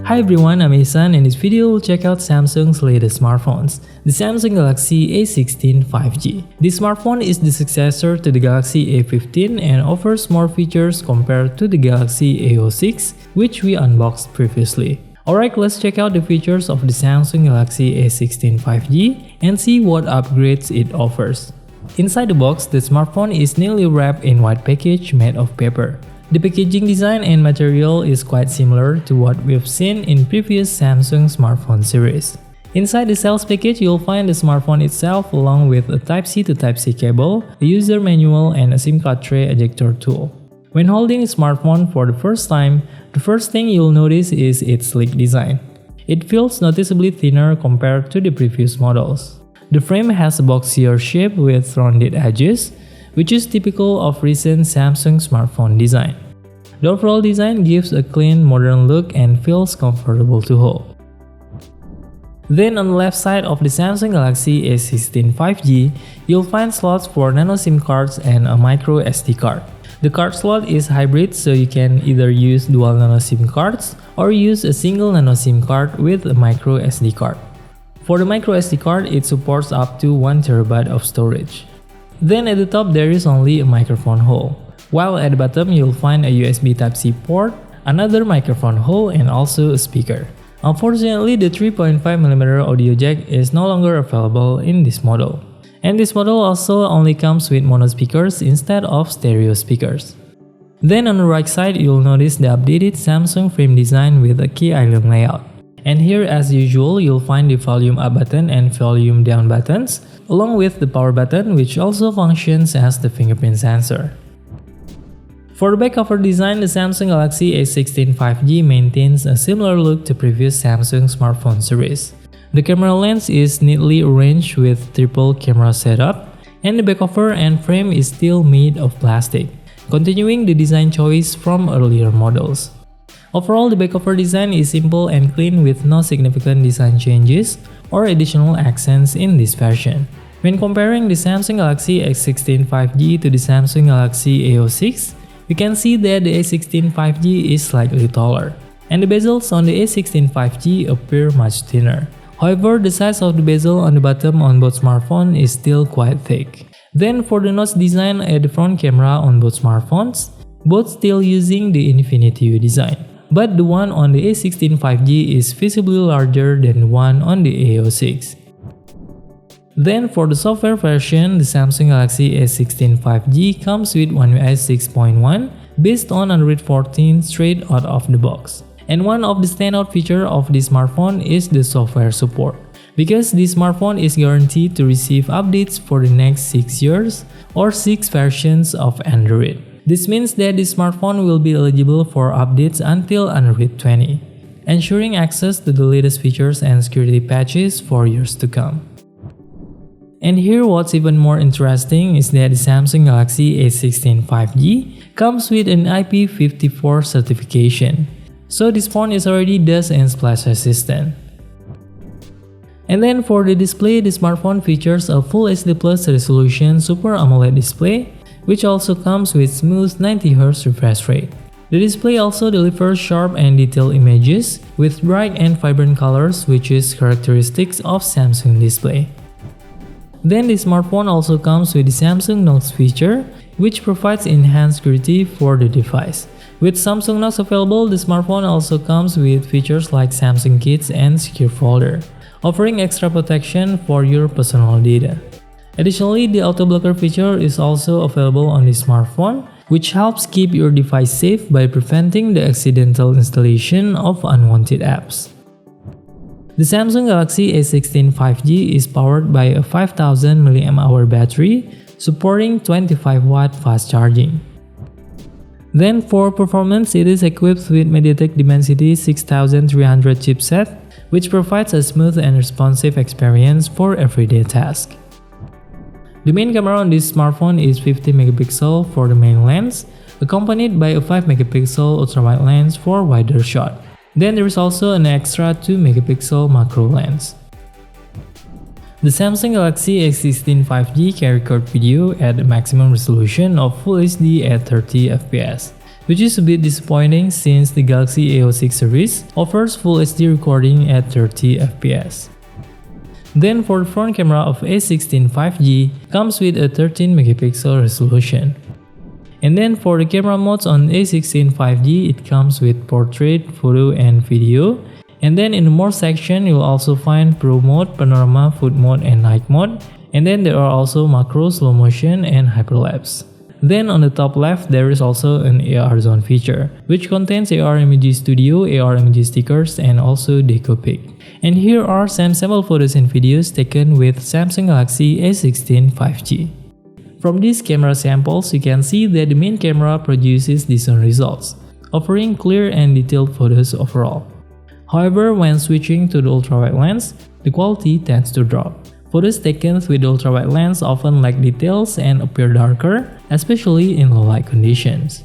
Hi everyone, I'm Isan. In this video, we'll check out Samsung's latest smartphones, the Samsung Galaxy A16 5G. This smartphone is the successor to the Galaxy A15 and offers more features compared to the Galaxy A06, which we unboxed previously. Alright, let's check out the features of the Samsung Galaxy A16 5G and see what upgrades it offers. Inside the box, the smartphone is neatly wrapped in white package made of paper. The packaging design and material is quite similar to what we've seen in previous Samsung smartphone series. Inside the sales package, you'll find the smartphone itself along with a Type-C to Type-C cable, a user manual, and a SIM card tray ejector tool. When holding the smartphone for the first time, the first thing you'll notice is its sleek design. It feels noticeably thinner compared to the previous models. The frame has a boxier shape with rounded edges, which is typical of recent Samsung smartphone design. The overall design gives a clean, modern look and feels comfortable to hold. Then on the left side of the Samsung Galaxy A16 5G, you'll find slots for nano SIM cards and a micro SD card. The card slot is hybrid, so you can either use dual nano SIM cards or use a single nano SIM card with a micro SD card. For the micro SD card, it supports up to 1 TB of storage. Then at the top there is only a microphone hole, while at the bottom you'll find a USB Type-C port, another microphone hole, and also a speaker. Unfortunately, the 3.5mm audio jack is no longer available in this model. And this model also only comes with mono speakers instead of stereo speakers. Then on the right side you'll notice the updated Samsung frame design with a key island layout. And here as usual, you'll find the volume up button and volume down buttons, along with the power button, which also functions as the fingerprint sensor. For the back cover design, the Samsung Galaxy A16 5G maintains a similar look to previous Samsung smartphone series. The camera lens is neatly arranged with triple camera setup, and the back cover and frame is still made of plastic, continuing the design choice from earlier models. Overall, the back cover design is simple and clean with no significant design changes or additional accents in this version. When comparing the Samsung Galaxy A16 5G to the Samsung Galaxy A06, we can see that the A16 5G is slightly taller, and the bezels on the A16 5G appear much thinner. However, the size of the bezel on the bottom on both smartphones is still quite thick. Then for the notch design at the front camera on both smartphones, both still using the Infinity U design. But the one on the A16 5G is visibly larger than the one on the A06. Then for the software version, the Samsung Galaxy A16 5G comes with One UI 6.1 based on Android 14 straight out of the box. And one of the standout features of this smartphone is the software support, because this smartphone is guaranteed to receive updates for the next 6 years or 6 versions of Android. This means that this smartphone will be eligible for updates until Android 20, ensuring access to the latest features and security patches for years to come. And here what's even more interesting is that the Samsung Galaxy A16 5G comes with an IP54 certification, so this phone is already dust and splash resistant. And then for the display, the smartphone features a Full HD Plus resolution Super AMOLED display, which also comes with smooth 90Hz refresh rate. The display also delivers sharp and detailed images with bright and vibrant colors, which is characteristics of Samsung display. Then the smartphone also comes with the Samsung Knox feature, which provides enhanced security for the device. With Samsung Knox available, the smartphone also comes with features like Samsung Kids and Secure Folder, offering extra protection for your personal data. Additionally, the auto blocker feature is also available on the smartphone, which helps keep your device safe by preventing the accidental installation of unwanted apps. The Samsung Galaxy A16 5G is powered by a 5000 mAh battery, supporting 25W fast charging. Then for performance, it is equipped with MediaTek Dimensity 6300 chipset, which provides a smooth and responsive experience for everyday tasks. The main camera on this smartphone is 50MP for the main lens, accompanied by a 5MP ultrawide lens for wider shot. Then there is also an extra 2MP macro lens. The Samsung Galaxy A16 5G can record video at a maximum resolution of Full HD at 30 fps. which is a bit disappointing since the Galaxy A06 series offers Full HD recording at 30 fps. Then for the front camera of A16 5G comes with a 13 megapixel resolution. And then for the camera modes on A16 5G, it comes with portrait, photo and video. And then in the more section, you'll also find Pro mode, panorama, food mode and night mode. And then there are also macro, slow motion and hyperlapse. Then on the top left, there is also an AR zone feature, which contains AR Image Studio, AR Image stickers and also Deco Pic. And here are some sample photos and videos taken with Samsung Galaxy A16 5G. From these camera samples, you can see that the main camera produces decent results, offering clear and detailed photos overall. However, when switching to the ultrawide lens, the quality tends to drop. Photos taken with the ultrawide lens often lack details and appear darker, especially in low light conditions.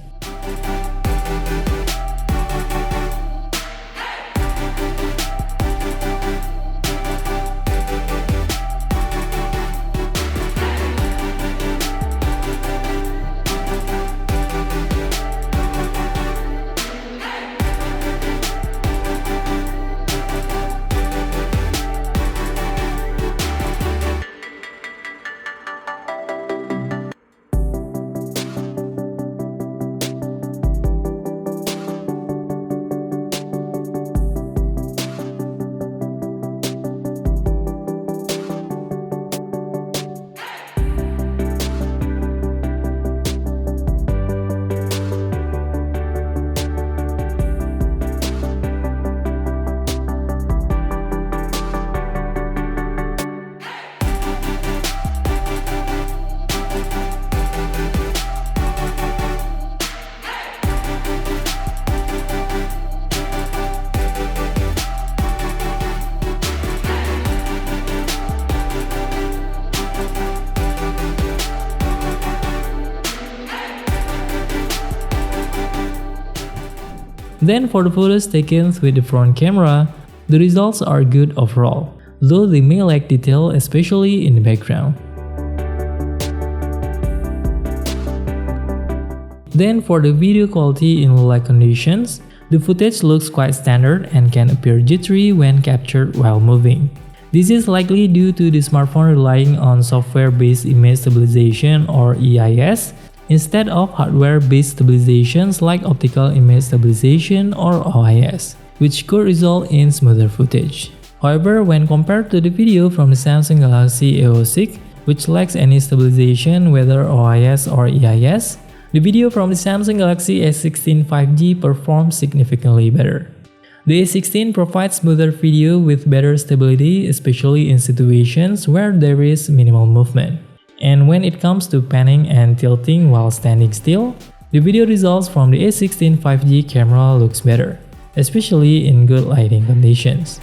Then for the photos taken with the front camera, the results are good overall, though they may lack detail especially in the background. Then for the video quality in low light conditions, the footage looks quite standard and can appear jittery when captured while moving. This is likely due to the smartphone relying on software-based image stabilization or EIS, instead of hardware-based stabilizations like optical image stabilization or OIS, which could result in smoother footage. However, when compared to the video from the Samsung Galaxy A06, which lacks any stabilization whether OIS or EIS, the video from the Samsung Galaxy A16 5G performs significantly better. The A16 provides smoother video with better stability, especially in situations where there is minimal movement. And when it comes to panning and tilting while standing still, the video results from the A16 5G camera looks better, especially in good lighting conditions.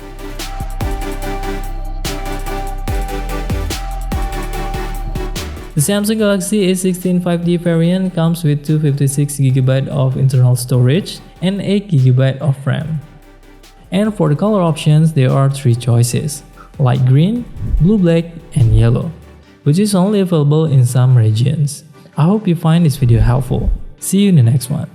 The Samsung Galaxy A16 5G variant comes with 256GB of internal storage and 8GB of RAM. And for the color options, there are 3 choices: light green, blue black, and yellow, which is only available in some regions. I hope you find this video helpful. See you in the next one.